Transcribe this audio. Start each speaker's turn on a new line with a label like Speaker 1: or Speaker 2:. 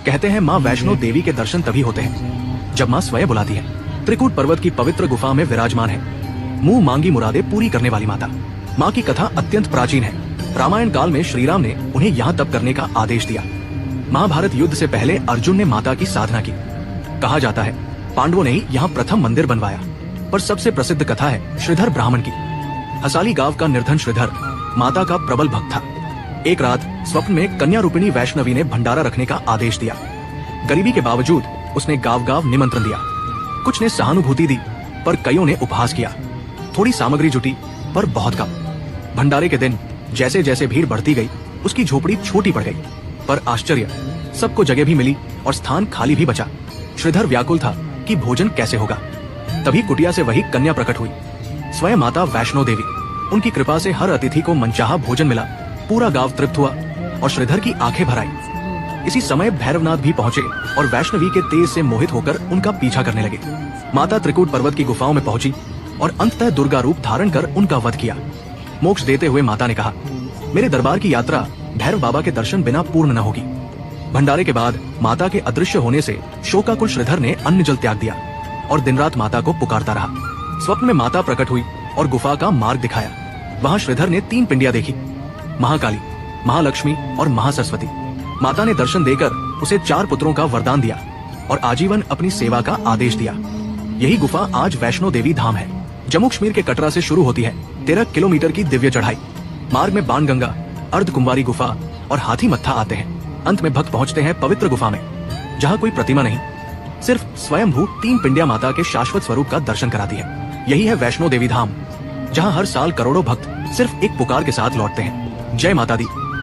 Speaker 1: कहते हैं माँ वैष्णो देवी के दर्शन तभी होते हैं जब माँ स्वयं बुलाती है। त्रिकूट पर्वत की पवित्र गुफा में विराजमान है मुंह मांगी मुरादें पूरी करने वाली माता। माँ की कथा अत्यंत प्राचीन है। रामायण काल में श्री राम ने उन्हें यहाँ तप करने का आदेश दिया। महाभारत युद्ध से पहले अर्जुन ने माता की साधना की। कहा जाता है पांडवों ने ही यहाँ प्रथम मंदिर बनवाया। पर सबसे प्रसिद्ध कथा है श्रीधर ब्राह्मण की। हसाली गांव का निर्धन श्रीधर माता का प्रबल भक्त था। एक रात स्वप्न में कन्या रूपिणी वैष्णवी ने भंडारा रखने का आदेश दिया। गरीबी के बावजूद उसने गांव गांव निमंत्रण दिया। कुछ ने सहानुभूति दी पर कईयों ने उपहास किया। थोड़ी सामग्री जुटी पर बहुत कम। भंडारे के दिन जैसे जैसे भीड़ बढ़ती गई उसकी झोपड़ी छोटी पड़ गई। पर आश्चर्य, सबको जगह भी मिली और स्थान खाली भी बचा। श्रीधर व्याकुल था कि भोजन कैसे होगा। तभी कुटिया से वही कन्या प्रकट हुई, स्वयं माता वैष्णो देवी। उनकी कृपा से हर अतिथि को मनचाहा भोजन मिला। पूरा गांव तृप्त हुआ और श्रीधर की आंखें भर आई। इसी समय भैरवनाथ भी पहुंचे और वैष्णवी के तेज से मोहित होकर उनका पीछा करने लगे। माता त्रिकूट पर्वत की गुफाओं में पहुंची और अंततः दुर्गा रूप धारण कर उनका वध किया। मोक्ष देते हुए माता ने कहा, मेरे दरबार की यात्रा भैरव बाबा के दर्शन बिना पूर्ण न होगी। भंडारे के बाद माता के अदृश्य होने से शोकाकुल श्रीधर ने अन्न जल त्याग दिया और दिन रात माता को पुकारता रहा। स्वप्न में माता प्रकट हुई और गुफा का मार्ग दिखाया। वहाँ श्रीधर ने 3 पिंडियां देखी, महाकाली, महालक्ष्मी और महासरस्वती। माता ने दर्शन देकर उसे 4 पुत्रों का वरदान दिया और आजीवन अपनी सेवा का आदेश दिया। यही गुफा आज वैष्णो देवी धाम है। जम्मू कश्मीर के कटरा से शुरू होती है 13 किलोमीटर की दिव्य चढ़ाई। मार्ग में बाणगंगा, अर्धकुंवारी गुफा और हाथी मत्था आते हैं। अंत में भक्त पहुंचते हैं पवित्र गुफा में, जहाँ कोई प्रतिमा नहीं, सिर्फ स्वयंभू 3 पिंडिया माता के शाश्वत स्वरूप का दर्शन कराती है। यही है वैष्णो देवी धाम, जहाँ हर साल करोड़ों भक्त सिर्फ एक पुकार के साथ लौटते हैं। जय माता दी।